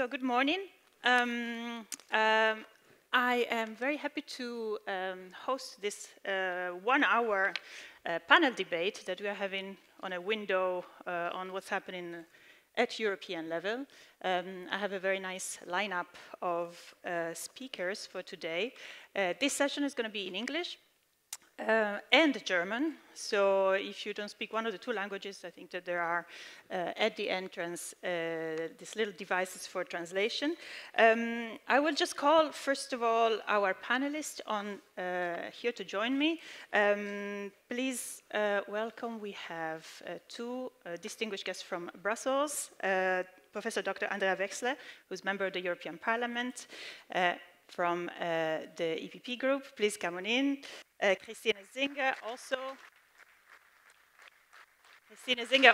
So good morning. I am very happy to host this 1 hour panel debate that we are having on a window on what's happening at European level. I have a very nice lineup of speakers for today. This session is going to be in English and German. So if you don't speak one of the two languages, I think that there are at the entrance these little devices for translation. I will just call, first of all, our panelists on here to join me. Please welcome, we have two distinguished guests from Brussels, Professor Dr. Andrea Wechsler, who's member of the European Parliament, from the EPP group. Please come on in. Christine Singer,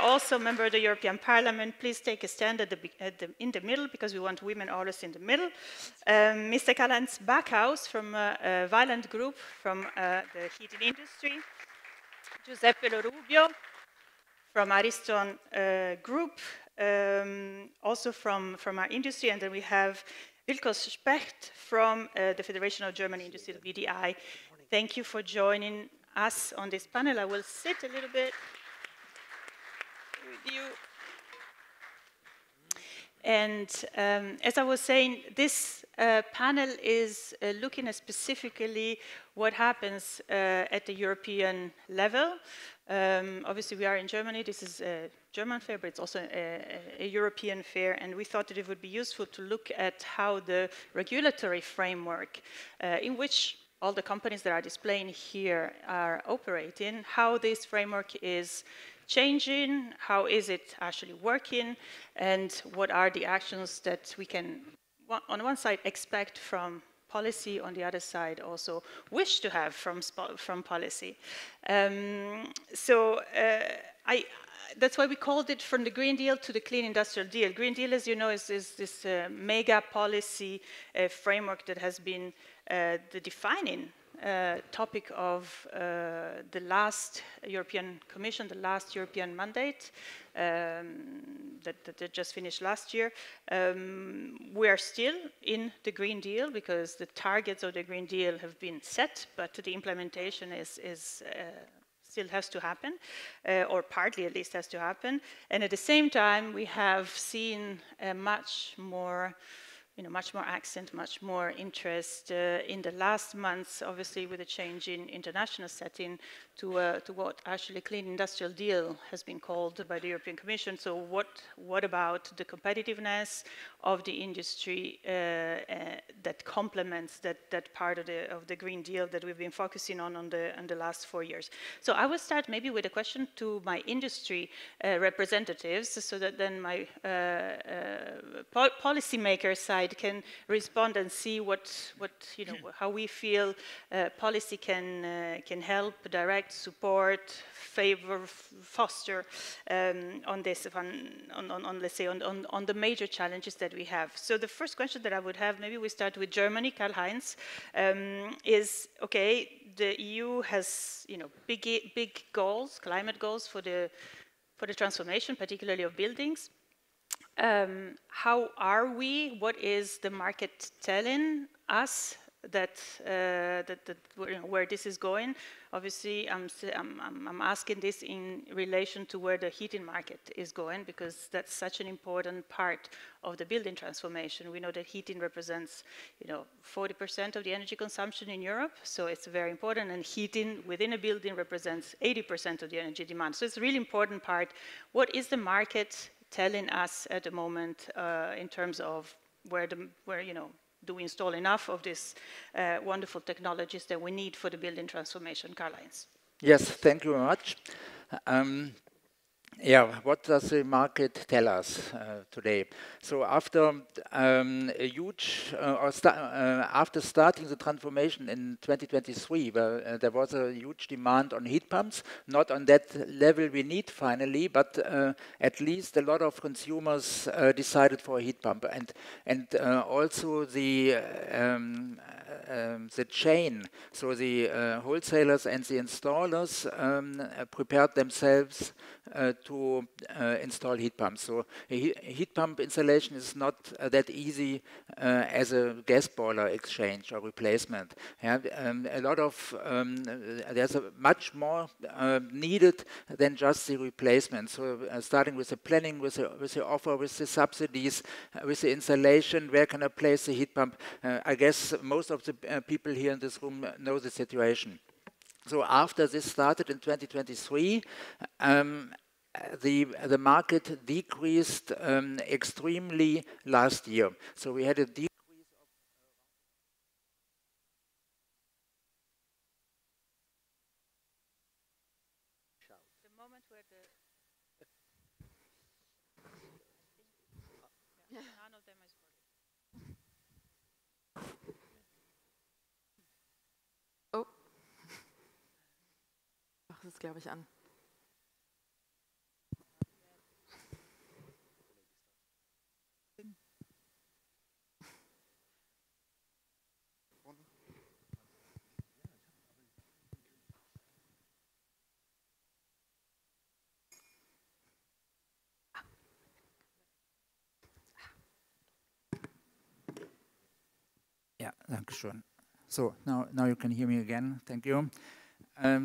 also member of the European Parliament. Please take a stand in the middle, because we want women always in the middle. Mr. Karl-Heinz Backhaus from Vaillant group from the heating industry. Giuseppe Lorubio from Ariston group, also from our industry. And then we have Wilko Specht from the Federation of German Industry, the VDI. Thank you for joining us on this panel. I will sit a little bit with you. And as I was saying, this panel is looking at specifically what happens at the European level. Obviously, we are in Germany. This is a German fair, but it's also a European fair. And we thought that it would be useful to look at how the regulatory framework in which all the companies that are displaying here are operating, how this framework is changing, how is it actually working, and what are the actions that we can, on one side, expect from policy, on the other side, also wish to have from policy. That's why we called it from the Green Deal to the Clean Industrial Deal. Green Deal, as you know, is this mega policy framework that has been the defining topic of the last European Commission, the last European mandate that just finished last year. We are still in the Green Deal because the targets of the Green Deal have been set, but the implementation still has to happen, or partly at least has to happen. And at the same time, we have seen a much more accent, much more interest in the last months, obviously with a change in international setting to what actually Clean Industrial Deal has been called by the European Commission. So what about the competitiveness of the industry that complements that part of the Green Deal that we've been focusing on the last 4 years? So I will start maybe with a question to my industry representatives, so that then my policymaker side can respond and see how we feel policy can help, direct, support, favor, foster on this, let's say on the major challenges that we have. So the first question that I would have, maybe we start with Germany, Karl-Heinz, is okay. The EU has big goals, climate goals for the transformation, particularly of buildings. How are we? What is the market telling us that where this is going? Obviously, I'm asking this in relation to where the heating market is going, because that's such an important part of the building transformation. We know that heating represents 40% of the energy consumption in Europe, so it's very important, and heating within a building represents 80% of the energy demand. So it's a really important part. What is the market telling us at the moment in terms of where do we install enough of these wonderful technologies that we need for the building transformation? Karl-Heinz. Yes, thank you very much. What does the market tell us today? So after after starting the transformation in 2023, where there was a huge demand on heat pumps, not on that level we need finally, but at least a lot of consumers decided for a heat pump, and also the chain, so the wholesalers and the installers prepared themselves to install heat pumps. So a heat pump installation is not that easy as a gas boiler exchange or replacement. Yeah, a lot of there's much more needed than just the replacement. So starting with the planning, with the offer, with the subsidies, with the installation, where can I place the heat pump? I guess most of the people here in this room know the situation. So after this started in 2023, the market decreased extremely last year. So we had a decrease of the moment where the none of them is working. Oh. Ach, das ist, glaube ich, an. Yeah, thank you. So now you can hear me again. Thank you. I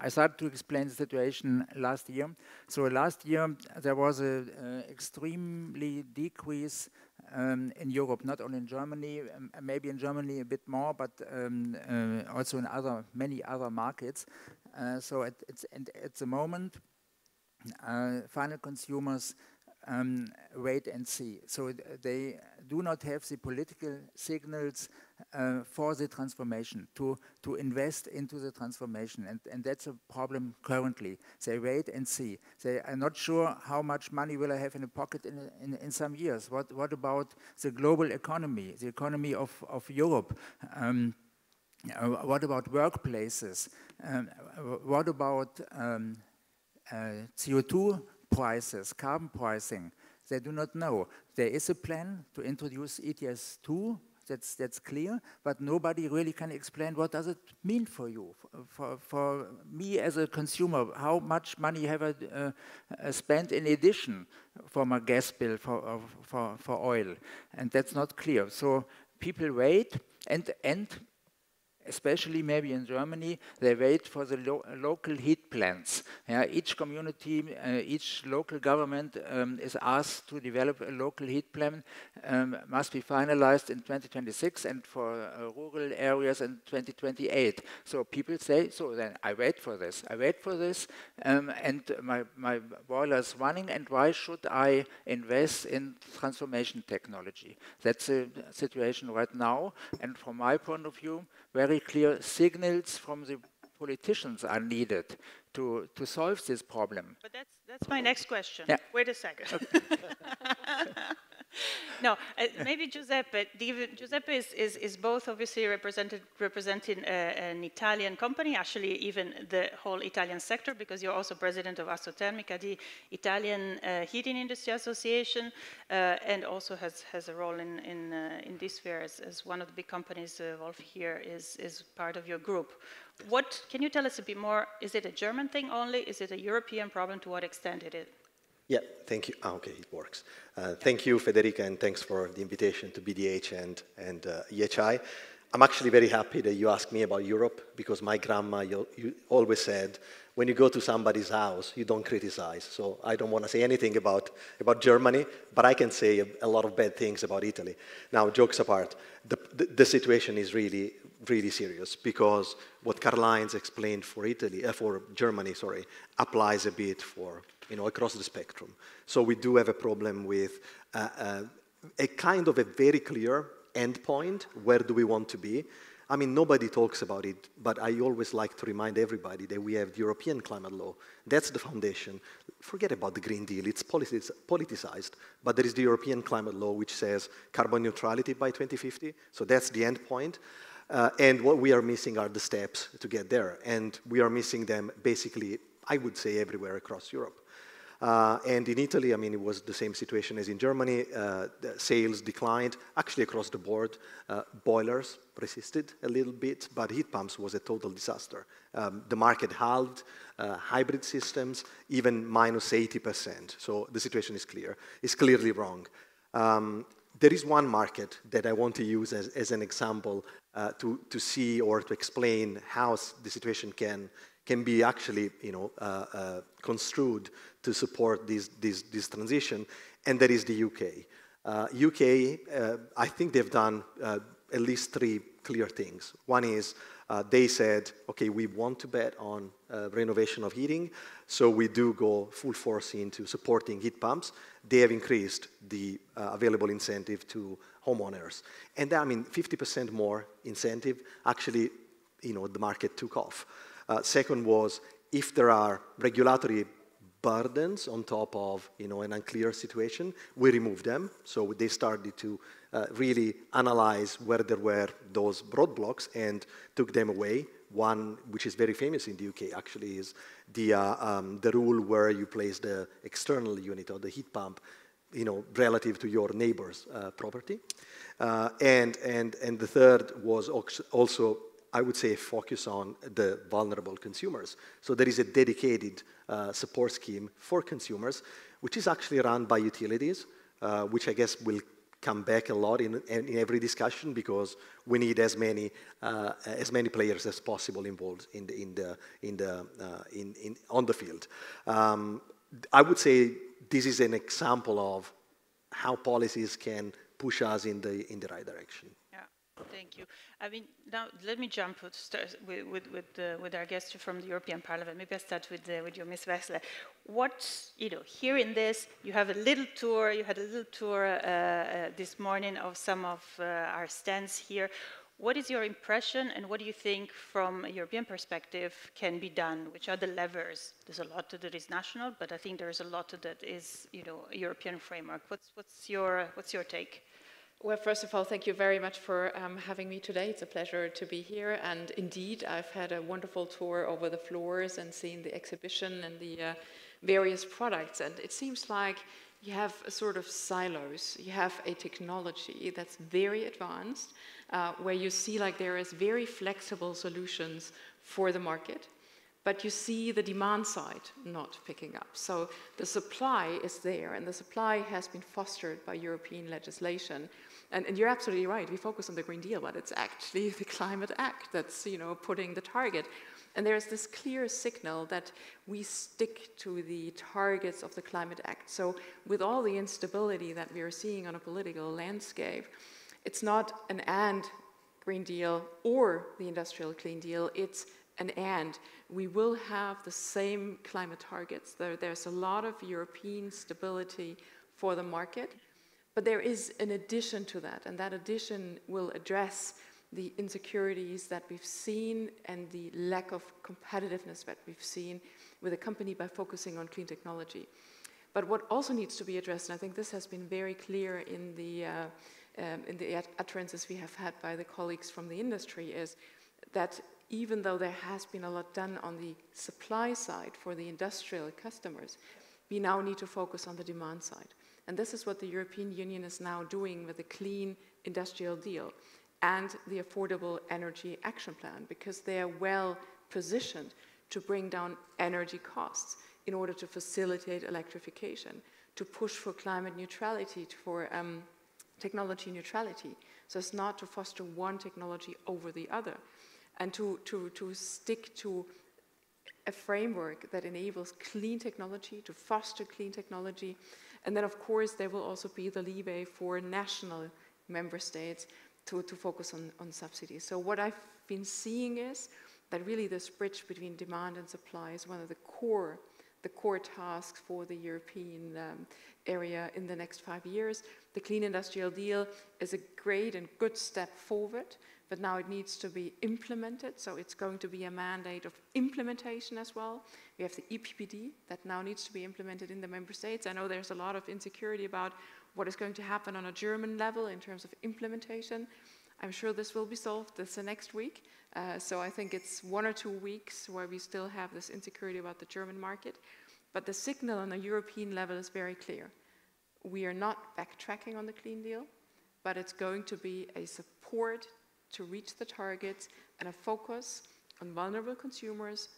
started to explain the situation last year. So last year there was an extremely decrease in Europe, not only in Germany, maybe in Germany a bit more, but also in many other markets. So at the moment, final consumers wait and see. So they do not have the political signals for the transformation, to invest into the transformation. And that's a problem currently. They wait and see. They are not sure how much money will I have in the pocket in some years. What about the global economy, the economy of Europe? What about workplaces? What about CO2 prices, carbon pricing? They do not know. There is a plan to introduce ETS2, that's clear, but nobody really can explain what does it mean for you, for me as a consumer. How much money have I spent in addition for my gas bill, for oil? And that's not clear. So people wait, and especially maybe in Germany, they wait for the local heat plants. Yeah, each community, each local government is asked to develop a local heat plan, must be finalized in 2026, and for rural areas in 2028. So people say, so then I wait for this, and my boiler is running, and why should I invest in transformation technology? That's the situation right now, and from my point of view, very clear signals from the politicians are needed to solve this problem. But that's my next question. Yeah. Wait a second. Okay. No, maybe Giuseppe. Giuseppe is both obviously representing an Italian company, actually even the whole Italian sector, because you're also president of Assotermica, the Italian Heating Industry Association, and also has a role in this sphere as one of the big companies. Wolf here is part of your group. What can you tell us a bit more? Is it a German thing only? Is it a European problem? To what extent it is? Yeah, thank you. Okay, it works. Thank you, Federica, and thanks for the invitation to BDH and EHI. I'm actually very happy that you asked me about Europe, because my grandma you always said, when you go to somebody's house, you don't criticize. So I don't want to say anything about Germany, but I can say a lot of bad things about Italy. Now, jokes apart, the situation is really, really serious, because what Karl-Heinz explained for Germany, applies a bit for, across the spectrum. So we do have a problem with a kind of a very clear endpoint. Where do we want to be? I mean, nobody talks about it, but I always like to remind everybody that we have the European climate law. That's the foundation. Forget about the Green Deal. It's politicized. But there is the European climate law, which says carbon neutrality by 2050. So that's the end point. And what we are missing are the steps to get there. And we are missing them basically, I would say, everywhere across Europe. And in Italy, I mean, it was the same situation as in Germany. The sales declined, actually across the board. Boilers resisted a little bit, but heat pumps was a total disaster. The market halved, hybrid systems, even minus 80%. So the situation is clear. It's clearly wrong. There is one market that I want to use as an example to see or to explain how the situation can be actually, construed to support this transition, and that is the UK. UK, I think they've done at least 3 clear things. One is they said, okay, we want to bet on renovation of heating, so we do go full force into supporting heat pumps. They have increased the available incentive to homeowners. And I mean, 50% more incentive, actually, the market took off. Second was, if there are regulatory burdens on top of an unclear situation, we remove them. So they started to really analyze where there were those roadblocks and took them away. One, which is very famous in the UK, actually, is the rule where you place the external unit or the heat pump, relative to your neighbor's property. And the third was also, I would say, focus on the vulnerable consumers. So there is a dedicated support scheme for consumers, which is actually run by utilities, which I guess will come back a lot in every discussion, because we need as many players as possible involved on the field. I would say this is an example of how policies can push us in the right direction. Thank you. I mean, now let me jump with our guest from the European Parliament. Maybe I start with you, Ms. Wechsler. Here in this, you have a little tour. You had a little tour this morning of some of our stands here. What is your impression, and what do you think, from a European perspective, can be done? Which are the levers? There's a lot that is national, but I think there's a lot that is, a European framework. What's your take? Well, first of all, thank you very much for having me today. It's a pleasure to be here. And indeed, I've had a wonderful tour over the floors and seen the exhibition and the various products. And it seems like you have a sort of silos. You have a technology that's very advanced, where you see like there is very flexible solutions for the market. But you see the demand side not picking up. So the supply is there, and the supply has been fostered by European legislation. And you're absolutely right, we focus on the Green Deal, but it's actually the Climate Act that's putting the target. And there's this clear signal that we stick to the targets of the Climate Act. So with all the instability that we are seeing on a political landscape, it's not an and Green Deal or the Industrial Clean Deal, it's an and. We will have the same climate targets. There's a lot of European stability for the market, but there is an addition to that, and that addition will address the insecurities that we've seen and the lack of competitiveness that we've seen with a company by focusing on clean technology. But what also needs to be addressed, and I think this has been very clear in the utterances we have had by the colleagues from the industry, is that even though there has been a lot done on the supply side for the industrial customers, we now need to focus on the demand side. And this is what the European Union is now doing with the Clean Industrial Deal and the Affordable Energy Action Plan, because they are well positioned to bring down energy costs in order to facilitate electrification, to push for climate neutrality, for technology neutrality. So it's not to foster one technology over the other, and to stick to a framework that enables clean technology, to foster clean technology. And then, of course, there will also be the leeway for national member states to focus on subsidies. So what I've been seeing is that really this bridge between demand and supply is one of the core tasks for the European area in the next 5 years. The Clean Industrial Deal is a great and good step forward, but now it needs to be implemented, so it's going to be a mandate of implementation as well. We have the EPPD that now needs to be implemented in the member states. I know there's a lot of insecurity about what is going to happen on a German level in terms of implementation. I'm sure this will be solved this next week. So I think it's 1 or 2 weeks where we still have this insecurity about the German market. But the signal on a European level is very clear. We are not backtracking on the Clean Deal, but it's going to be a support to reach the targets and a focus on vulnerable consumers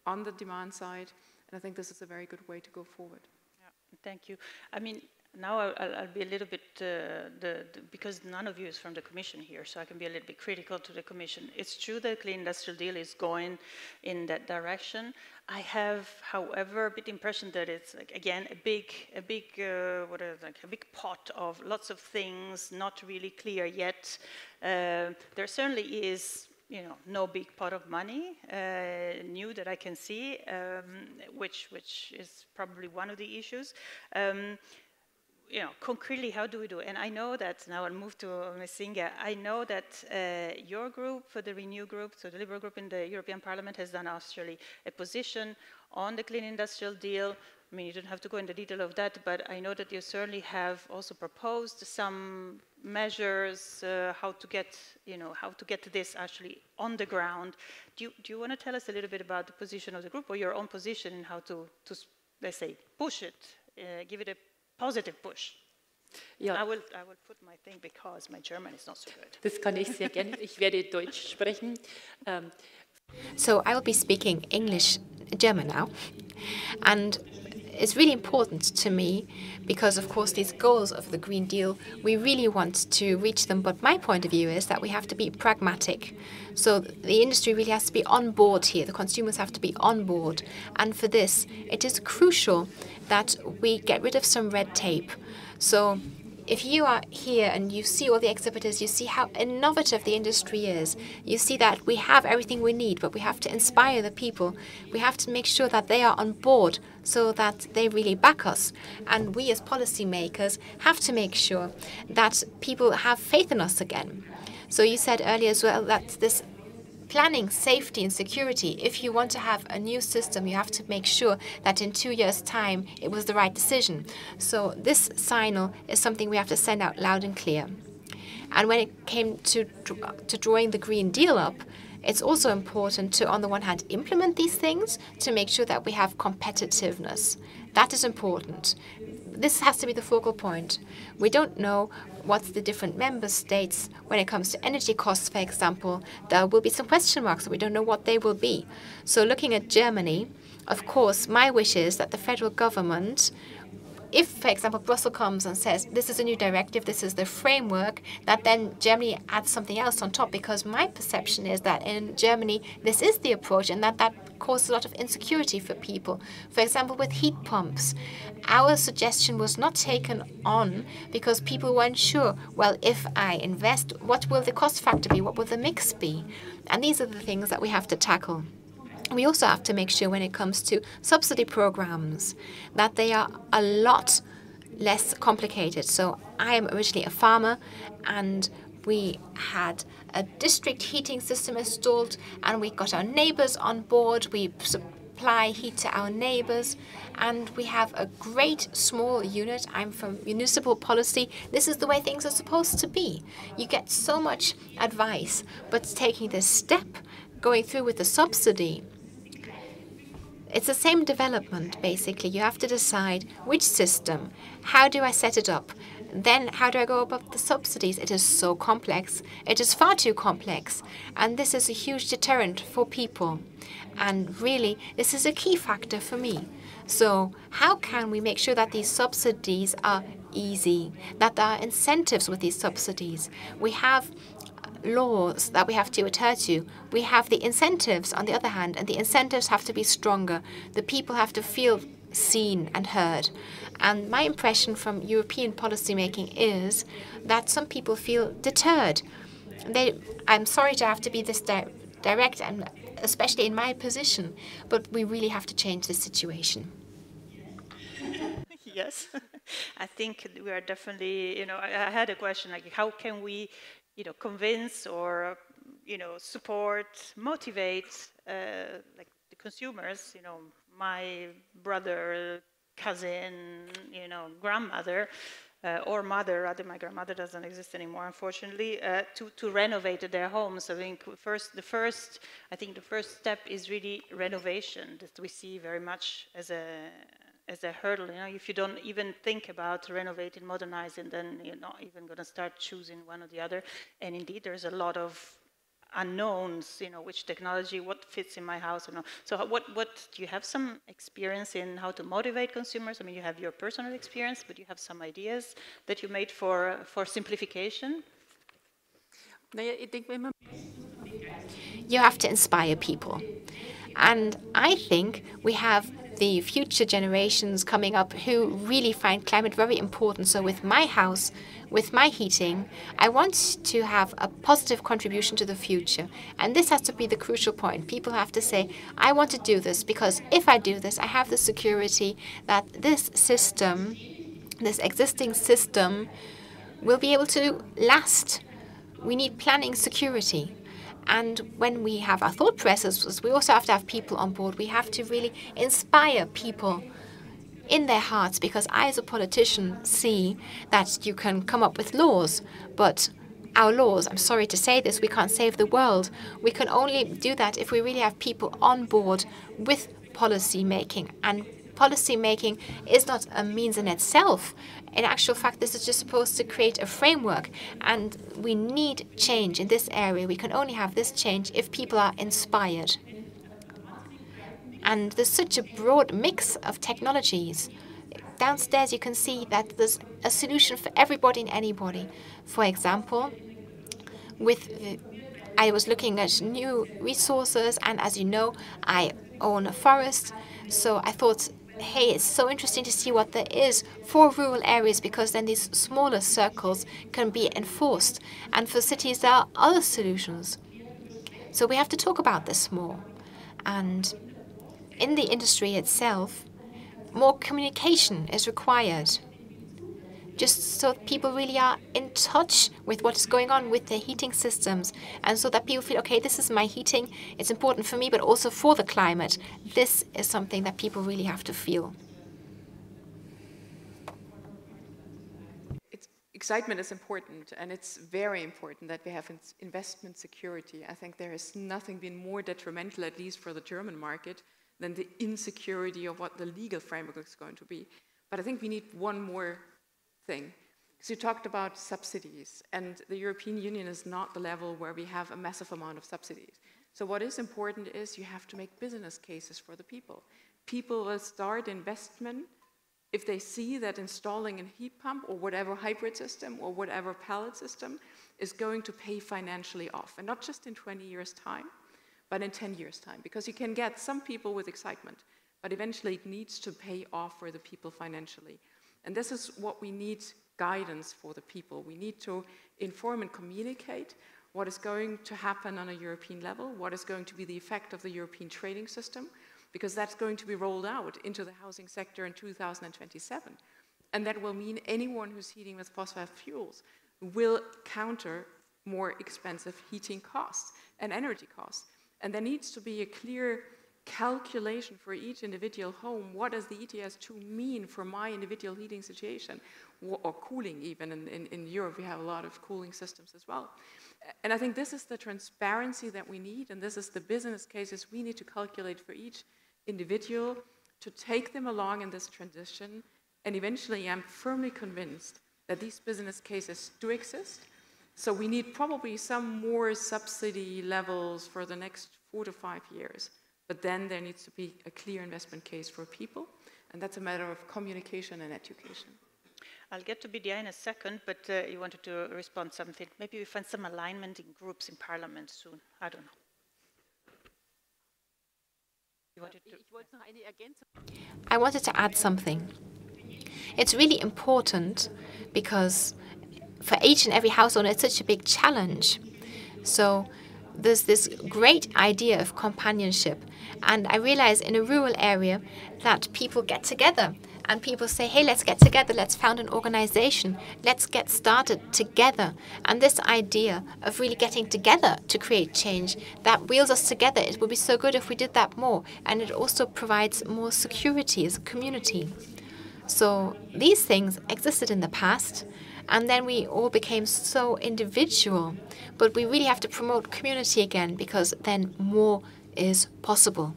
on the demand side. And I think this is a very good way to go forward. Yeah, thank you. I mean, now I'll be a little bit, because none of you is from the Commission here, so I can be a little bit critical to the Commission. It's true that the Clean Industrial Deal is going in that direction. I have, however, a bit impression that it's like, again, a big pot of lots of things, not really clear yet. There certainly is, you know, no big pot of money new that I can see, which is probably one of the issues. You know, concretely, how do we do it? And I know that, now I'll move to Ms. Singer, I know that your group, the Renew group, so the Liberal group in the European Parliament, has done actually a position on the Clean Industrial Deal. I mean, you don't have to go into detail of that, but I know that you certainly have also proposed some measures, how to get this actually on the ground. Do you want to tell us a little bit about the position of the group, or your own position in how to let's say, push it, give it a positive push? Ja. I will put my thing because my German is not so good. Das kann ich sehr gerne. Ich werde Deutsch sprechen. So I will be speaking German now. And it's really important to me because, of course, these goals of the Green Deal, we really want to reach them. But my point of view is that we have to be pragmatic. So the industry really has to be on board here. The consumers have to be on board. And for this, it is crucial that we get rid of some red tape. So if you are here and you see all the exhibitors, you see how innovative the industry is. You see that we have everything we need, but we have to inspire the people. We have to make sure that they are on board so that they really back us. And we as policymakers have to make sure that people have faith in us again. So you said earlier as well that this planning, safety and security, if you want to have a new system, you have to make sure that in 2 years' time it was the right decision. So this signal is something we have to send out loud and clear. And when it came to drawing the Green Deal up, it's also important to, on the one hand, implement these things to make sure that we have competitiveness. That is important. This has to be the focal point. We don't know what's the different member states when it comes to energy costs, for example. There will be some question marks, and we don't know what they will be. So looking at Germany, of course, my wish is that the federal government, if, for example, Brussels comes and says, this is a new directive, this is the framework, that then Germany adds something else on top, because my perception is that in Germany, this is the approach, and that causes a lot of insecurity for people. For example, with heat pumps, our suggestion was not taken on because people weren't sure, well, if I invest, what will the cost factor be? What will the mix be? And these are the things that we have to tackle. We also have to make sure when it comes to subsidy programs that they are a lot less complicated. So I am originally a farmer, and we had a district heating system installed, and we got our neighbors on board. We supply heat to our neighbors, and we have a great small unit. I'm from municipal policy. This is the way things are supposed to be. You get so much advice, but taking this step, going through with the subsidy, it's the same development, basically. You have to decide which system, how do I set it up, then how do I go about the subsidies? It is so complex. It is far too complex. And this is a huge deterrent for people. And really, this is a key factor for me. So how can we make sure that these subsidies are easy, that there are incentives with these subsidies? We have laws that we have to adhere to. We have the incentives on the other hand, and the incentives have to be stronger. The people have to feel seen and heard. And my impression from European policymaking is that some people feel deterred. I'm sorry to have to be this direct, and especially in my position, but we really have to change this situation. Yes, I think we are definitely, I had a question like, how can we convince or, support, motivate, like the consumers, my brother, cousin, grandmother, or mother, rather my grandmother doesn't exist anymore, unfortunately, to renovate their homes. I think the first step is really renovation, that we see very much as as a hurdle. You know, if you don't even think about renovating, modernizing, then you're not even going to start choosing one or the other. And indeed, there's a lot of unknowns, you know, which technology, what fits in my house, or no. So what do you have some experience in how to motivate consumers? I mean, you have your personal experience, but you have some ideas that you made for simplification? You have to inspire people. And I think we have the future generations coming up who really find climate very important. So with my house, with my heating, I want to have a positive contribution to the future. And this has to be the crucial point. People have to say, I want to do this because if I do this, I have the security that this system, this existing system, will be able to last. We need planning security. And when we have our thought processes, we also have to have people on board. We have to really inspire people in their hearts, because I, as a politician, see that you can come up with laws, but our laws, I'm sorry to say this, we can't save the world. We can only do that if we really have people on board with policy making. And policy making is not a means in itself. In actual fact, this is just supposed to create a framework, and we need change in this area. We can only have this change if people are inspired. And there's such a broad mix of technologies. Downstairs, you can see that there's a solution for everybody and anybody. For example, I was looking at new resources, and as you know, I own a forest, so I thought, hey, it's so interesting to see what there is for rural areas, because then these smaller circles can be enforced. And for cities, there are other solutions. So we have to talk about this more. And in the industry itself, more communication is required, just so people really are in touch with what is going on with their heating systems, and so that people feel, okay, this is my heating, it's important for me, but also for the climate. This is something that people really have to feel. Excitement is important, and it's very important that we have investment security. I think there has nothing been more detrimental, at least for the German market, than the insecurity of what the legal framework is going to be. But I think we need one more thing. Because you talked about subsidies, and the European Union is not the level where we have a massive amount of subsidies. So what is important is you have to make business cases for the people. People will start investment if they see that installing a heat pump or whatever hybrid system or whatever pellet system is going to pay financially off. And not just in 20 years' time, but in 10 years' time. Because you can get some people with excitement, but eventually it needs to pay off for the people financially. And this is what we need guidance for the people. We need to inform and communicate what is going to happen on a European level, what is going to be the effect of the European trading system, because that's going to be rolled out into the housing sector in 2027. And that will mean anyone who's heating with fossil fuels will counter more expensive heating costs and energy costs. And there needs to be a clear calculation for each individual home. What does the ETS2 mean for my individual heating situation, or cooling even? In Europe, we have a lot of cooling systems as well. And I think this is the transparency that we need, and this is the business cases we need to calculate for each individual to take them along in this transition. And eventually, I'm firmly convinced that these business cases do exist. So we need probably some more subsidy levels for the next 4 to 5 years. But then there needs to be a clear investment case for people, and that's a matter of communication and education. I'll get to BDI in a second, but you wanted to respond something. Maybe we find some alignment in groups in Parliament soon. I don't know. I wanted to add something. It's really important because for each and every household, it's such a big challenge. So there's this great idea of companionship. And I realize in a rural area that people get together and people say, hey, let's get together, let's found an organization, let's get started together. And this idea of really getting together to create change, that wheels us together. It would be so good if we did that more. And it also provides more security as a community. So these things existed in the past, and then we all became so individual. But we really have to promote community again, because then more is possible.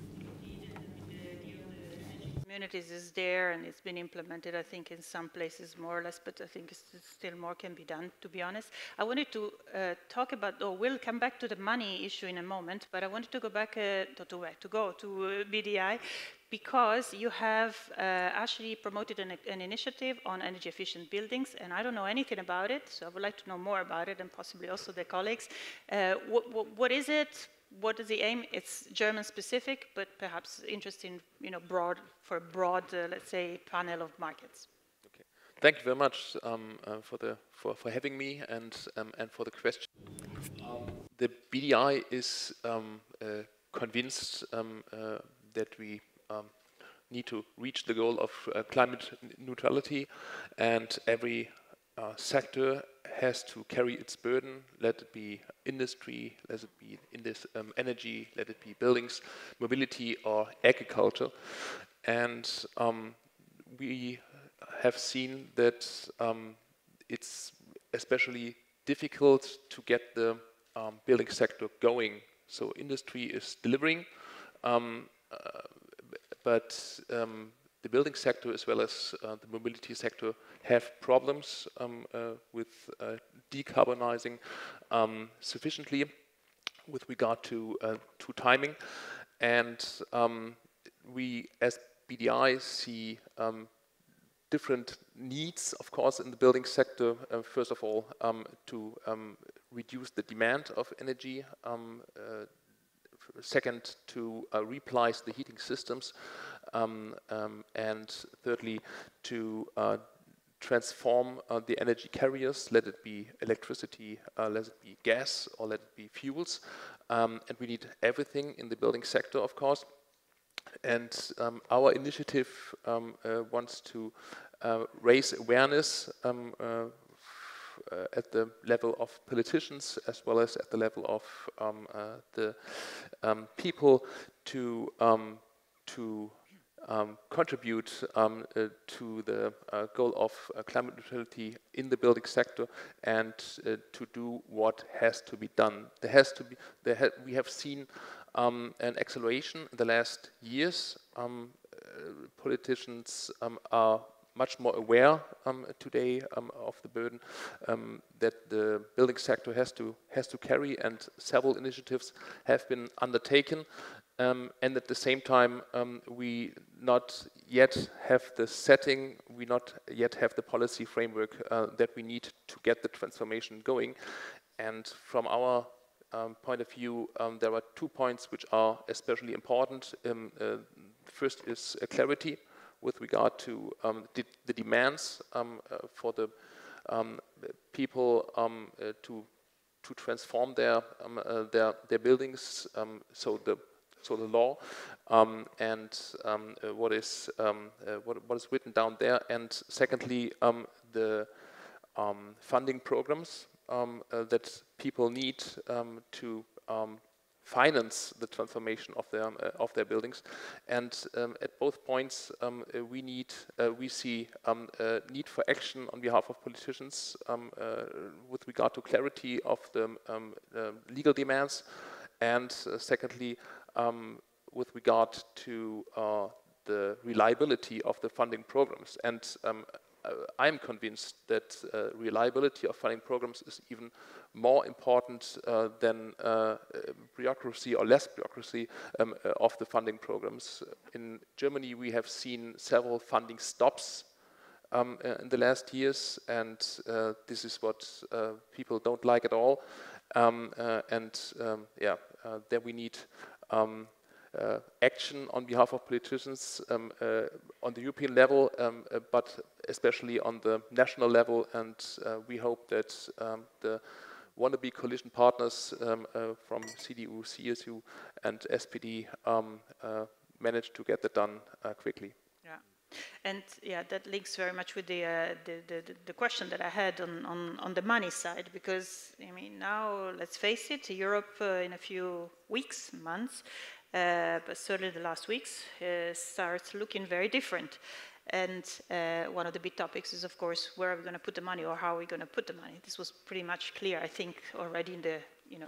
opportunities is there, and it's been implemented, I think, in some places more or less, but I think still more can be done, to be honest. I wanted to talk about, we'll come back to the money issue in a moment, but I wanted to go back to BDI, because you have actually promoted an initiative on energy efficient buildings, and I don't know anything about it, so I would like to know more about it, and possibly also the colleagues. What is it? What is the aim? It's German specific, but perhaps interesting, broad, for a broad, let's say, panel of markets. Okay. Thank you very much for having me and for the question. The BDI is convinced that we need to reach the goal of climate neutrality, and every sector has to carry its burden, let it be industry, let it be energy, let it be buildings, mobility, or agriculture. And we have seen that it's especially difficult to get the building sector going. So industry is delivering, but the building sector as well as the mobility sector have problems with decarbonizing sufficiently with regard to timing. And we as BDI see different needs, of course, in the building sector. First of all, to reduce the demand of energy. Second, to replace the heating systems, and thirdly, to transform the energy carriers, let it be electricity, let it be gas, or let it be fuels. And we need everything in the building sector, of course. And our initiative wants to raise awareness at the level of politicians as well as at the level of the people to contribute to the goal of climate neutrality in the building sector, and to do what has to be done. We have seen an acceleration in the last years. Politicians are much more aware today of the burden that the building sector has to carry, and several initiatives have been undertaken. And at the same time, we not yet have the setting, we not yet have the policy framework that we need to get the transformation going. And from our point of view, there are 2 points which are especially important. First is clarity with regard to the demands for the people to transform their buildings. So the law and what is written down there, and secondly the funding programs that people need to finance the transformation of their buildings. And at both points we see a need for action on behalf of politicians with regard to clarity of the legal demands, and secondly with regard to the reliability of the funding programs. And I'm convinced that reliability of funding programs is even more important than bureaucracy or less bureaucracy of the funding programs. In Germany, we have seen several funding stops in the last years, and this is what people don't like at all. There we need action on behalf of politicians on the European level, but especially on the national level, and we hope that the wannabe coalition partners from CDU, CSU and SPD manage to get that done quickly. Yeah. And yeah, that links very much with the question that I had on the money side, because I mean, now let's face it, Europe in a few weeks, months, but certainly the last weeks starts looking very different. And one of the big topics is, of course, where are we going to put the money, or how are we going to put the money? This was pretty much clear, I think, already in the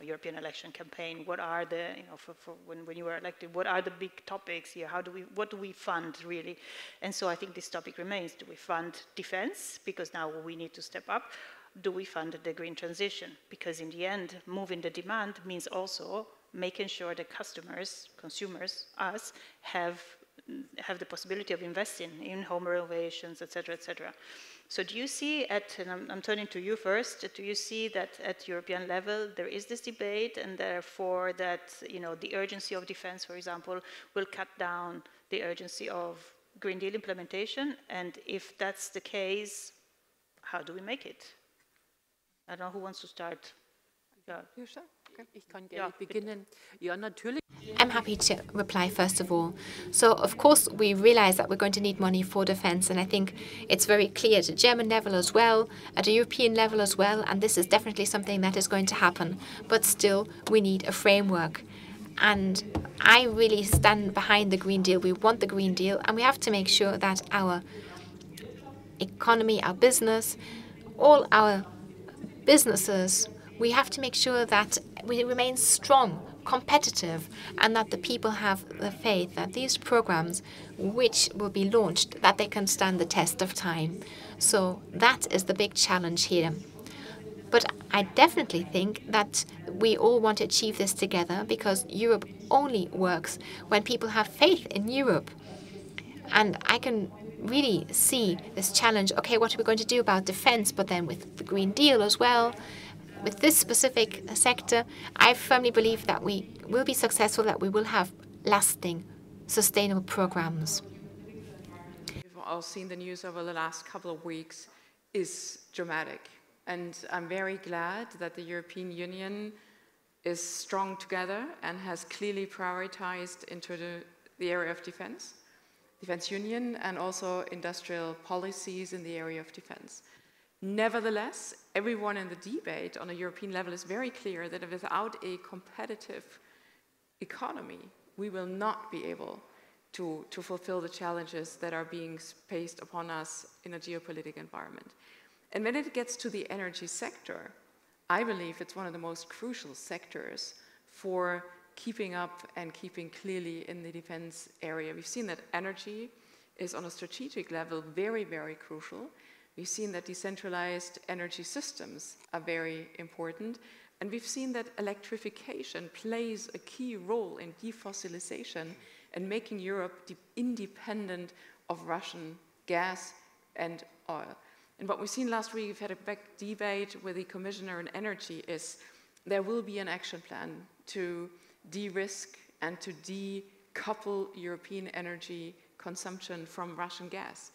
European election campaign. What are the, for when you were elected, what are the big topics here? What do we fund really? And so I think this topic remains. Do we fund defense? Because now we need to step up. Do we fund the green transition? Because in the end, moving the demand means also making sure that customers, consumers, us, have the possibility of investing in home renovations, et cetera, So do you see and I'm turning to you first, do you see that at European level there is this debate and therefore that, the urgency of defense, for example, will cut down the urgency of Green Deal implementation? And if that's the case, how do we make it? I don't know who wants to start. Yeah. Ich kann gerne beginnen. Ja, natürlich. I'm happy to reply first of all. So, of course, we realize that we're going to need money for defense, and I think it's very clear at the German level as well, at a European level as well, and this is definitely something that is going to happen. But still, we need a framework. And I really stand behind the Green Deal. We want the Green Deal, and we have to make sure that our economy, our business, all our businesses, we have to make sure that we remain strong, competitive, and that the people have the faith that these programs which will be launched, that they can stand the test of time. So that is the big challenge here. But I definitely think that we all want to achieve this together, because Europe only works when people have faith in Europe. And I can really see this challenge. Okay, what are we going to do about defense? But then with the Green Deal as well, with this specific sector, I firmly believe that we will be successful, that we will have lasting, sustainable programs. We've all seen the news over the last couple of weeks is dramatic. And I'm very glad that the European Union is strong together and has clearly prioritized into the area of defense union, and also industrial policies in the area of defense. Nevertheless, everyone in the debate on a European level is very clear that without a competitive economy, we will not be able to fulfill the challenges that are being faced upon us in a geopolitical environment. And when it gets to the energy sector, I believe it's one of the most crucial sectors for keeping up and keeping clearly in the defense area. We've seen that energy is on a strategic level very, very crucial. We've seen that decentralized energy systems are very important, and we've seen that electrification plays a key role in defossilization and making Europe independent of Russian gas and oil. And what we've seen last week, we've had a big debate with the Commissioner on Energy, is there will be an action plan to de-risk and to decouple European energy consumption from Russian gas.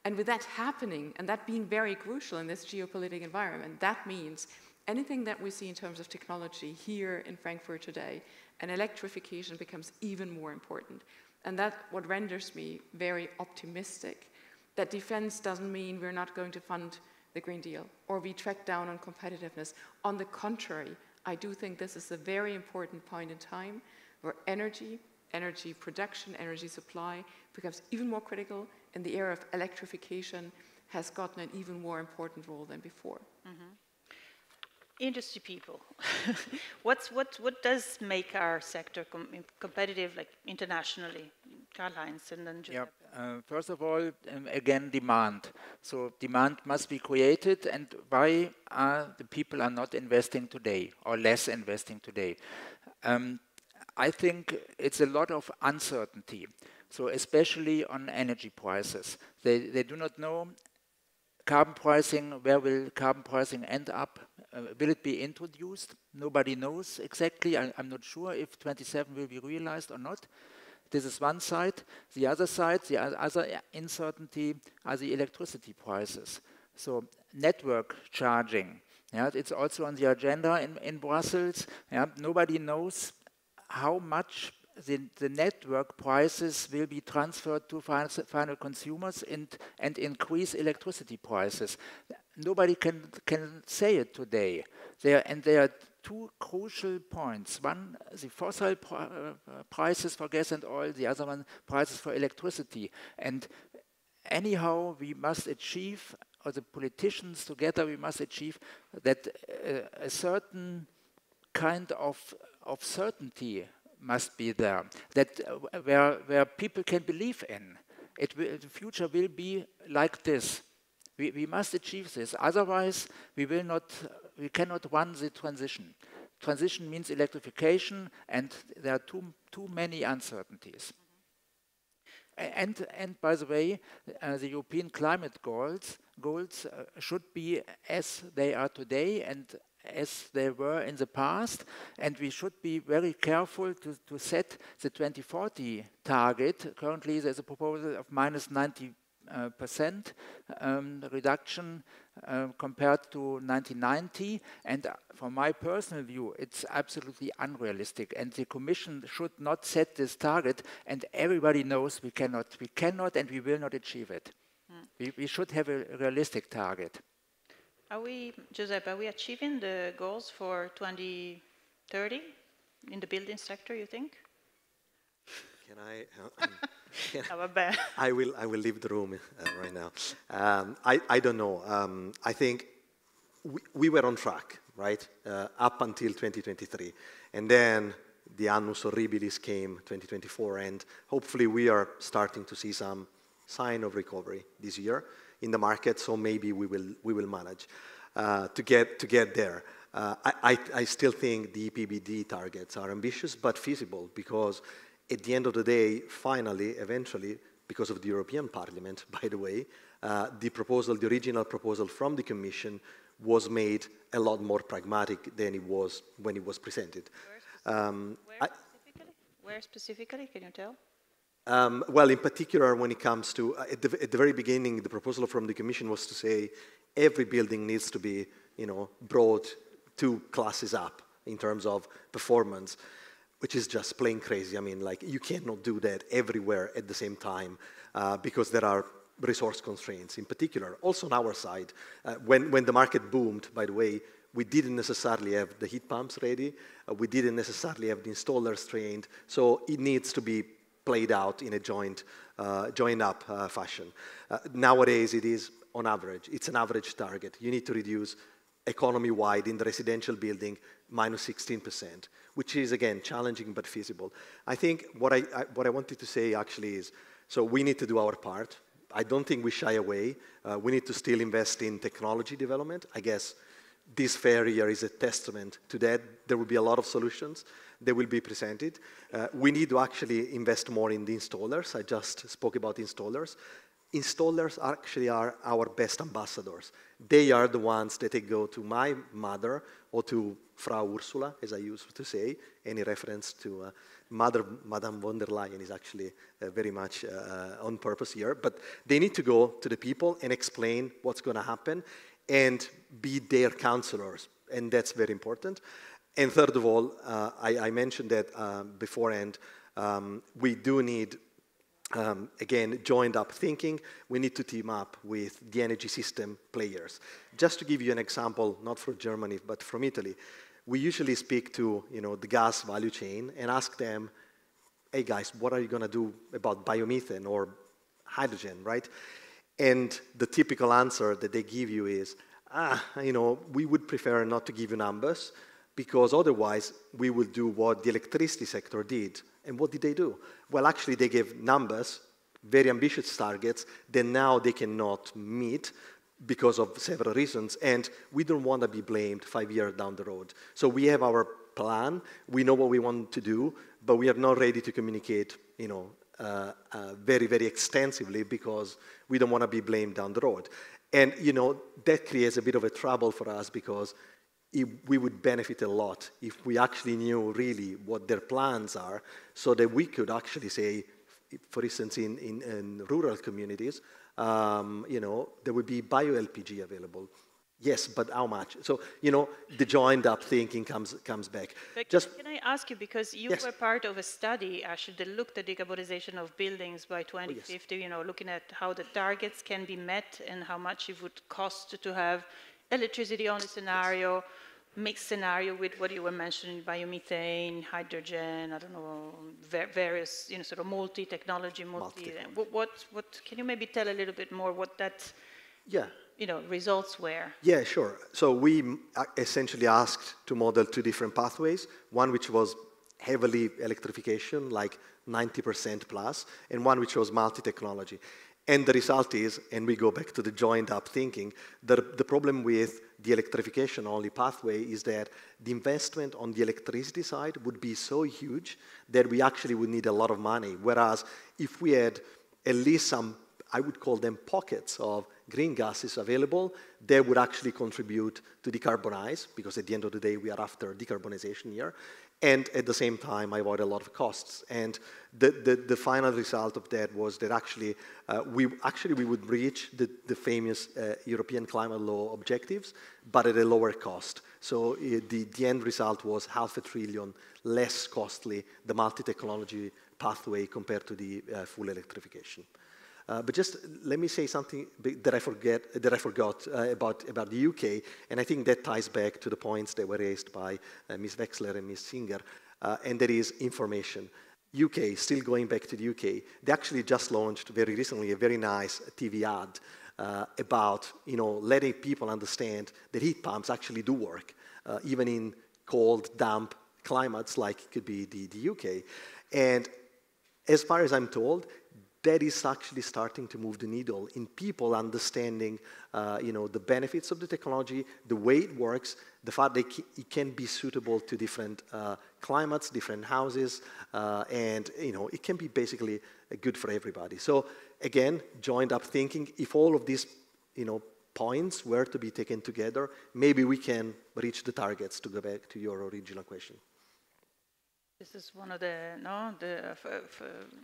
And with that happening, and that being very crucial in this geopolitical environment, that means anything that we see in terms of technology here in Frankfurt today, and electrification becomes even more important. And that's what renders me very optimistic, that defense doesn't mean we're not going to fund the Green Deal or we track down on competitiveness. On the contrary, I do think this is a very important point in time where energy production, energy supply becomes even more critical, and the area of electrification has gotten an even more important role than before. Mm-hmm. Industry people, what does make our sector competitive, like internationally? Karl-Heinz and then Giuseppe. Yeah. First of all, again, demand. So demand must be created, and why are the people are not investing today or less investing today? I think it's a lot of uncertainty. So especially on energy prices, they do not know carbon pricing. Where will carbon pricing end up? Will it be introduced? Nobody knows exactly. I'm not sure if 27 will be realized or not. This is one side. The other side, the other uncertainty, are the electricity prices. So network charging, yeah, it's also on the agenda in Brussels. Yeah, nobody knows how much the network prices will be transferred to final consumers and increase electricity prices. Nobody can say it today. There are two crucial points. One, the fossil prices for gas and oil, the other one, prices for electricity. And anyhow, we must achieve, or the politicians together, we must achieve that a certain kind of certainty must be there, that where people can believe in. The future will be like this. We must achieve this. Otherwise, we cannot run the transition. Transition means electrification, and there are too many uncertainties. And by the way, the European climate goals should be as they are today and as they were in the past, and we should be very careful to set the 2040 target. Currently, there's a proposal of minus 90% reduction compared to 1990, and from my personal view, it's absolutely unrealistic, and the Commission should not set this target, and everybody knows we cannot and we will not achieve it. We should have a realistic target. Giuseppe, are we achieving the goals for 2030 in the building sector, you think? Can I? I will leave the room right now. I don't know. I think we were on track, right, up until 2023, and then the annus horribilis came 2024, and hopefully we are starting to see some sign of recovery this year in the market. So maybe we will manage to get there. I still think the EPBD targets are ambitious but feasible, because at the end of the day, finally, eventually, because of the European Parliament, by the way, the original proposal from the Commission was made a lot more pragmatic than it was when it was presented. Where specifically? Can you tell? Well, in particular, when it comes to, at the very beginning, the proposal from the Commission was to say every building needs to be, brought 2 classes up in terms of performance, which is just plain crazy. I mean, like, you cannot do that everywhere at the same time because there are resource constraints. In particular, also on our side, when the market boomed, by the way, we didn't necessarily have the heat pumps ready. We didn't necessarily have the installers trained. So it needs to be played out in a joined up fashion. Nowadays, it is on average. It's an average target. You need to reduce economy-wide in the residential building minus 16%, which is, again, challenging but feasible. I think what I wanted to say actually is, so we need to do our part. I don't think we shy away. We need to still invest in technology development. I guess this fair year is a testament to that. There will be a lot of solutions that will be presented. We need to actually invest more in the installers. I just spoke about installers. Installers actually are our best ambassadors. They are the ones that they go to my mother or to Frau Ursula, as I used to say. Any reference to Madame von der Leyen is actually very much on purpose here. But they need to go to the people and explain what's going to happen and be their counselors. And that's very important. And third of all, I mentioned that beforehand, we do need, again, joined up thinking. We need to team up with the energy system players. Just to give you an example, not from Germany, but from Italy, we usually speak to the gas value chain and ask them, hey guys, what are you going to do about biomethane or hydrogen, right? And the typical answer that they give you is, we would prefer not to give you numbers, because otherwise we will do what the electricity sector did. And what did they do? Well, actually, they gave numbers, very ambitious targets, that now they cannot meet because of several reasons. And we don't want to be blamed 5 years down the road. So we have our plan. We know what we want to do, but we are not ready to communicate, very, very extensively, because we don't want to be blamed down the road. And, that creates a bit of a trouble for us, because we would benefit a lot if we actually knew really what their plans are, so that we could actually say, for instance, in rural communities, there would be bio-LPG available. Yes, but how much? So, the joined up thinking comes back. But can I ask you, because you were part of a study, actually, that looked at decarbonization of buildings by 2050, looking at how the targets can be met and how much it would cost to have electricity-only scenario, mixed scenario with what you were mentioning, biomethane, hydrogen, I don't know, various, sort of multi-technology, What can you maybe tell a little bit more what that results were? Yeah, sure. So we essentially asked to model 2 different pathways, one which was heavily electrification, like 90% plus, and one which was multi-technology. And the result is, and we go back to the joined-up thinking, the problem with the electrification-only pathway is that the investment on the electricity side would be so huge that we actually would need a lot of money. Whereas if we had at least some, I would call them pockets of green gases available, they would actually contribute to decarbonize, because at the end of the day, we are after decarbonization here, and at the same time, avoid a lot of costs. And the final result of that was that actually, we would reach the famous European climate law objectives, but at a lower cost. So the end result was $500 billion less costly, the multi-technology pathway compared to the full electrification. But just let me say something that I forgot about the UK, and I think that ties back to the points that were raised by Ms. Wechsler and Ms. Singer, and that is information. UK, still going back to the UK, they actually just launched very recently a very nice TV ad about letting people understand that heat pumps actually do work, even in cold, damp climates like it could be the UK. And as far as I'm told, that is actually starting to move the needle in people understanding, the benefits of the technology, the way it works, the fact that it can be suitable to different climates, different houses, and it can be basically good for everybody. So again, joined up thinking. If all of these, points were to be taken together, maybe we can reach the targets. To go back to your original question. This is one of the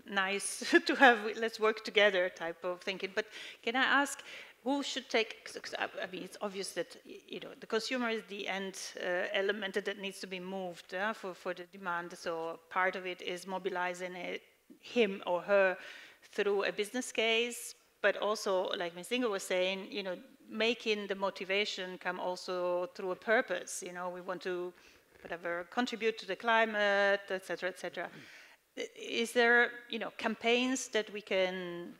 nice to have, let's work together type of thinking. But can I ask, who should take, I mean, it's obvious that, the consumer is the end element that needs to be moved for the demand. So part of it is mobilizing him or her through a business case, but also, like Ms. Singer was saying, making the motivation come also through a purpose. We want to contribute to the climate, etc., etc. Is there, campaigns that we can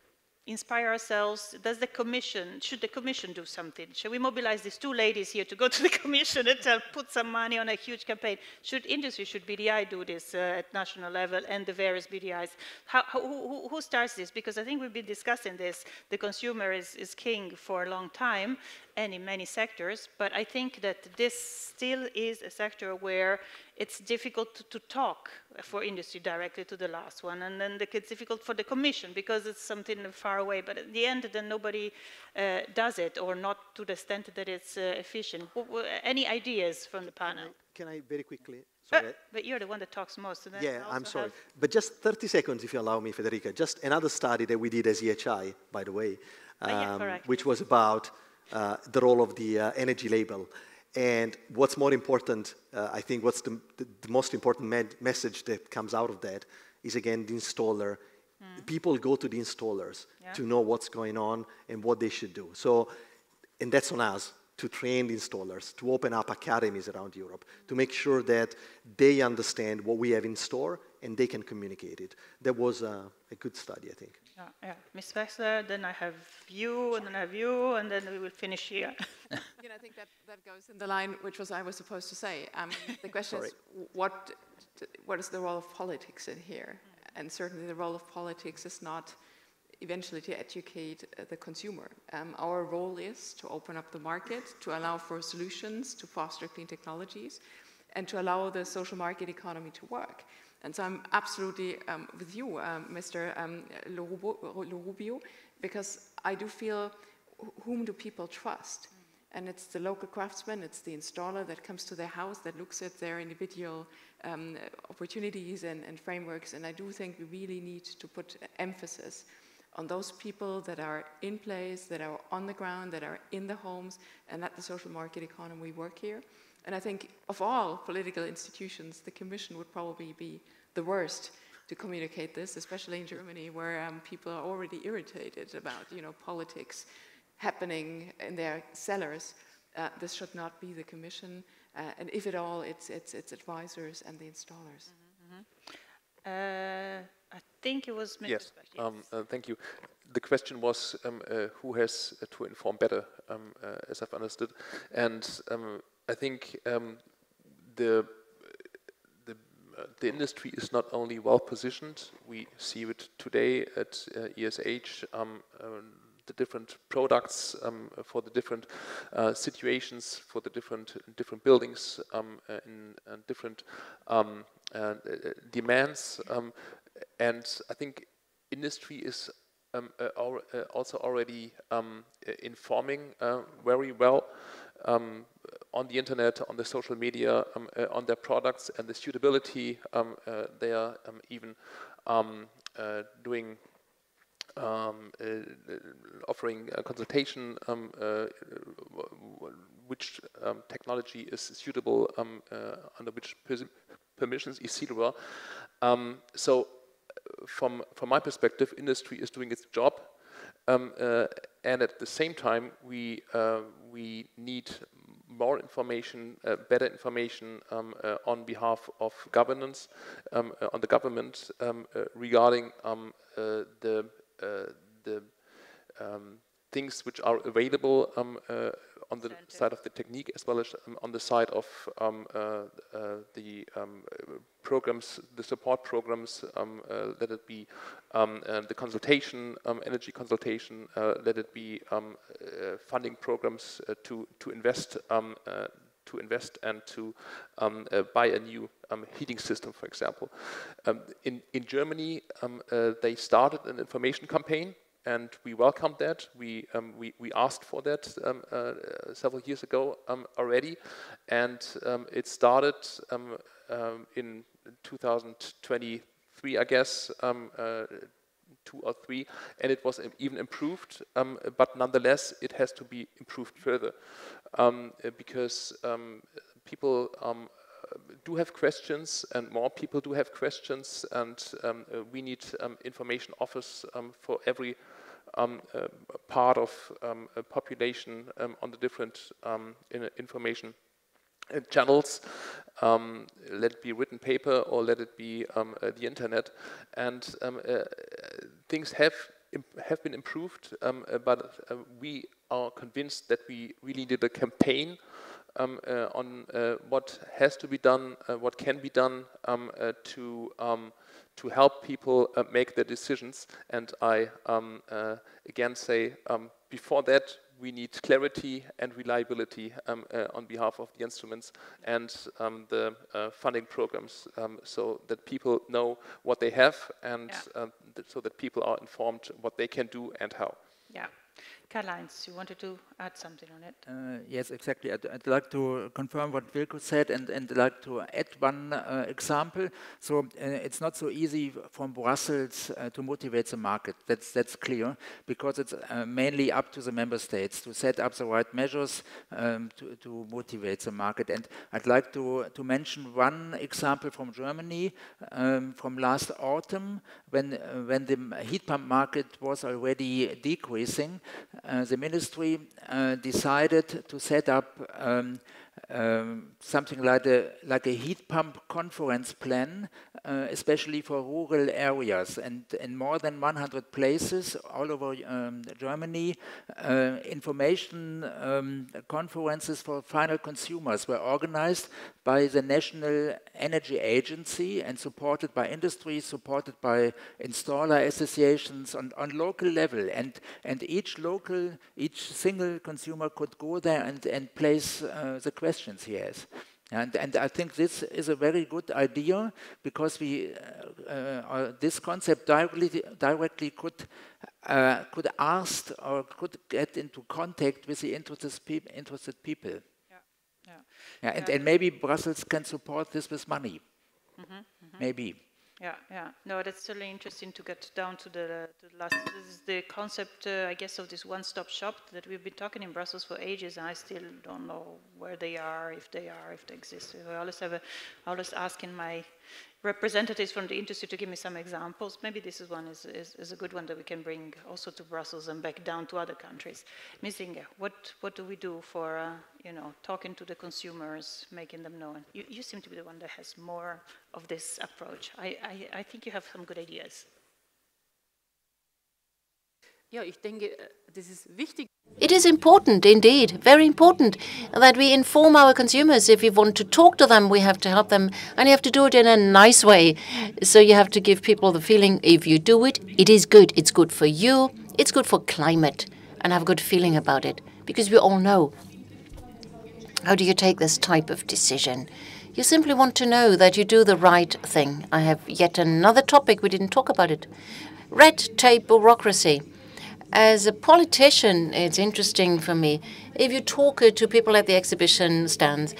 inspire ourselves? Should the Commission do something? Shall we mobilize these 2 ladies here to go to the Commission and put some money on a huge campaign? Should BDI do this at national level and the various BDIs? Who starts this? Because I think we've been discussing this. The consumer is king for a long time, and in many sectors, but I think that this still is a sector where it's difficult to talk for industry directly to the last one, and then it's difficult for the Commission because it's something far away, but at the end then nobody does it, or not to the extent that it's efficient. Any ideas from the panel? Can I very quickly? Sorry. But you're the one that talks most. And yeah, I'm sorry. But just 30 seconds, if you allow me, Federica. Just another study that we did as EHI, by the way, which was about the role of the energy label. And what's more important, I think what's the most important message that comes out of that is, again, the installer. People go to the installers to know what's going on and what they should do. So, and that's on us to train the installers, to open up academies around Europe, to make sure that they understand what we have in store and they can communicate it. That was a good study, I think. Yeah. Ms. Wechsler, then I have you, and then I have you, and then we will finish here. I think that goes in the line which I was supposed to say. The question is, what is the role of politics in here? And certainly the role of politics is not eventually to educate the consumer. Our role is to open up the market, to allow for solutions, to foster clean technologies, and to allow the social market economy to work. And so I'm absolutely with you, Mr. Lorubio, because I do feel, whom do people trust? And it's the local craftsman, it's the installer that comes to their house, that looks at their individual opportunities and frameworks. And I do think we really need to put emphasis on those people that are in place, that are on the ground, that are in the homes, and let the social market economy work here. And I think of all political institutions, the Commission would probably be the worst to communicate this, especially in Germany, where people are already irritated about, politics happening in their cellars. This should not be the Commission, and if at all, it's advisors and the installers. I think it was Mr. Yes, Specht, yes. thank you. The question was who has to inform better, as I've understood. And I think the industry is not only well positioned. We see it today at ESH, the different products for the different situations, for the different buildings in different demands. And I think industry is also already informing very well on the internet, on the social media, on their products and the suitability. They are even doing offering a consultation which technology is suitable under which permissions, etc. So from my perspective, industry is doing its job, and at the same time we need more information, better information on behalf of governance, on the government regarding the things which are available on the side of the technique, as well as on the side of the programs, the support programs, let it be the consultation, energy consultation, let it be funding programs to invest and to buy a new heating system, for example. In Germany, they started an information campaign, and we welcomed that. We asked for that several years ago already, and it started in 2023, I guess, 2 or 3, and it was even improved, but nonetheless it has to be improved further, because people do have questions, and more people do have questions, and we need information offers for every part of a population on the different information channels, let it be written paper or let it be the internet, and things have been improved, but we are convinced that we really need a campaign on what has to be done, what can be done to help people make their decisions. And I again say, before that, we need clarity and reliability on behalf of the instruments and the funding programs, so that people know what they have, and so that people are informed what they can do and how. Yeah. Karl-Heinz, you wanted to add something on it? Yes, exactly. I'd like to confirm what Wilko said, and like to add one example. So it's not so easy from Brussels to motivate the market. That's clear, because it's mainly up to the member states to set up the right measures to motivate the market. And I'd like to mention one example from Germany from last autumn, when the heat pump market was already decreasing. The ministry decided to set up something like a heat pump conference plan, especially for rural areas, and in more than 100 places all over Germany, information conferences for final consumers were organized by the National Energy Agency and supported by industry, supported by installer associations on local level, and each single consumer could go there and place the questions he has. And I think this is a very good idea, because this concept directly could ask or could get into contact with the interested people. And maybe Brussels can support this with money. Maybe. Yeah. No, that's certainly interesting to get down to the last. This is the concept, I guess, of this one-stop shop that we've been talking in Brussels for ages, and I still don't know where they are, if they exist. I always asking my representatives from the industry to give me some examples. Maybe this is one is a good one that we can bring also to Brussels and back down to other countries. Ms. Inge, what do we do for talking to the consumers, making them know? And you seem to be the one that has more of this approach. I think you have some good ideas. Ja, ich denke, das ist wichtig. It is important, indeed, very important, that we inform our consumers. If we want to talk to them, we have to help them, and you have to do it in a nice way. So you have to give people the feeling, if you do it, it is good. It's good for you, it's good for climate, and have a good feeling about it. Because we all know, how do you take this type of decision? You simply want to know that you do the right thing. I have yet another topic, we didn't talk about it. Red tape bureaucracy. As a politician, it's interesting for me. If you talk to people at the exhibition stands,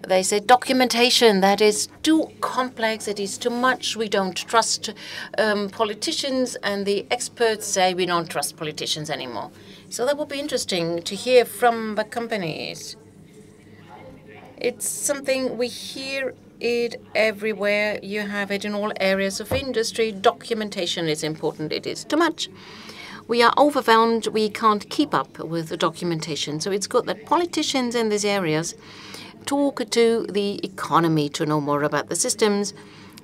they say documentation, that is too complex, it is too much, we don't trust politicians, and the experts say we don't trust politicians anymore. So that would be interesting to hear from the companies. It's something we hear it everywhere. You have it in all areas of industry. Documentation is important. It is too much. We are overwhelmed. We can't keep up with the documentation. So it's good that politicians in these areas talk to the economy to know more about the systems.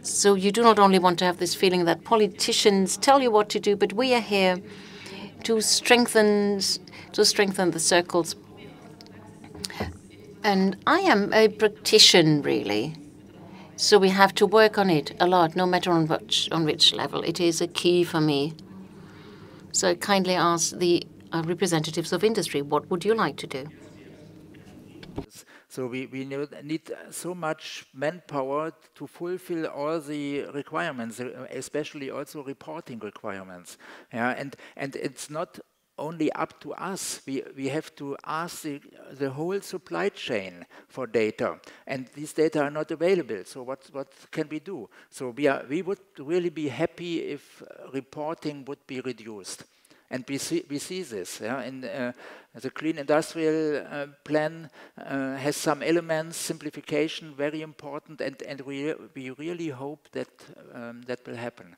So you do not only want to have this feeling that politicians tell you what to do, but we are here to strengthen the circles. And I am a practitioner, really. So we have to work on it a lot, no matter on which level. It is a key for me. So I kindly ask the representatives of industry, what would you like to do? So we need so much manpower to fulfill all the requirements, especially also reporting requirements. Yeah, and it's not only up to us. We have to ask the whole supply chain for data, and these data are not available. So what can we do? So we would really be happy if reporting would be reduced, and we see this. Yeah, in the Clean Industrial Plan has some elements, simplification, very important, and we really hope that that will happen.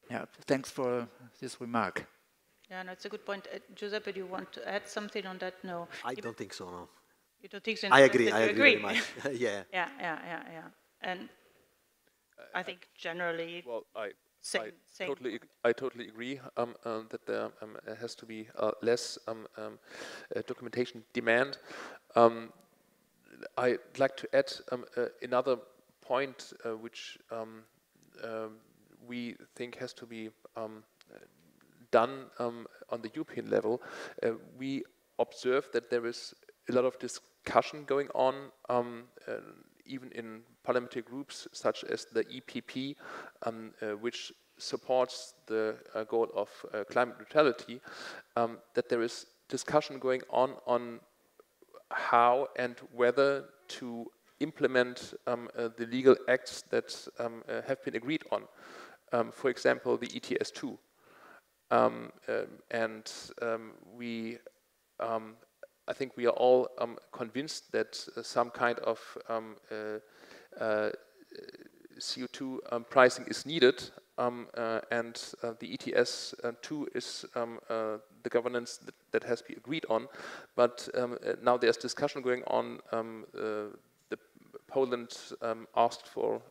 Yeah, thanks for this remark. Yeah, no, it's a good point. Giuseppe, do you want to add something on that? No. I don't think so, no. You don't think so? I agree very much. Yeah. Yeah. And I think generally... Well, I same. totally agree that there has to be less documentation demand. I'd like to add another point which we think has to be done on the European level. We observe that there is a lot of discussion going on, even in parliamentary groups such as the EPP, which supports the goal of climate neutrality, that there is discussion going on how and whether to implement the legal acts that have been agreed on. For example, the ETS2. I think we are all convinced that some kind of CO2 pricing is needed, and the ETS2 is the governance that has been agreed on. But now there's discussion going on. Poland asked for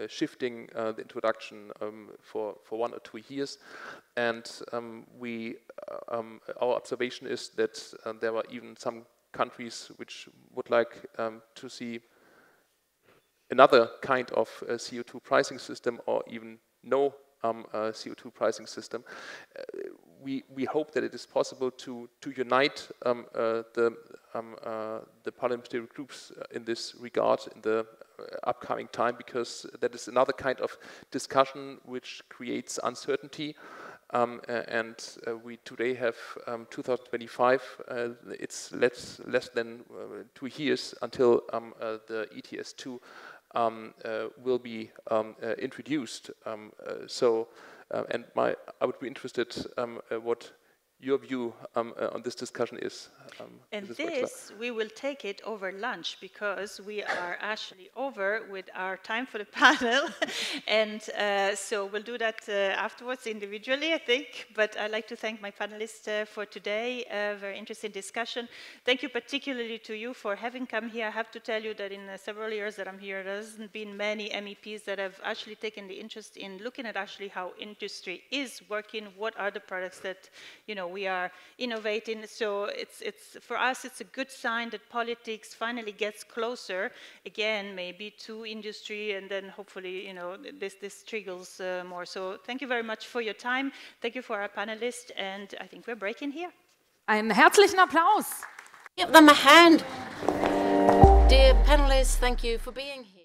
shifting the introduction for 1 or 2 years, and our observation is that there are even some countries which would like to see another kind of CO2 pricing system, or even no CO2 pricing system. We hope that it is possible to unite the parliamentary groups in this regard in the upcoming time, because that is another kind of discussion which creates uncertainty. We today have 2025. It's less than 2 years until the ETS2 will be introduced. I would be interested what your view on this discussion is. And Mrs. this, Wechsler. we will take it over lunch because we are actually over with our time for the panel. And so we'll do that afterwards individually, I think. But I'd like to thank my panelists for today. Very interesting discussion. Thank you particularly to you for having come here. I have to tell you that in several years that I'm here, there hasn't been many MEPs that have actually taken the interest in looking at actually how industry is working, what are the products that, you know, we are innovating. So it's for us, it's a good sign that politics finally gets closer again, maybe to industry, and then hopefully, you know, this triggers more. So thank you very much for your time. Thank you for our panelists, and I think we're breaking here. Einen herzlichen Applaus. Give them a hand. Dear panelists, thank you for being here.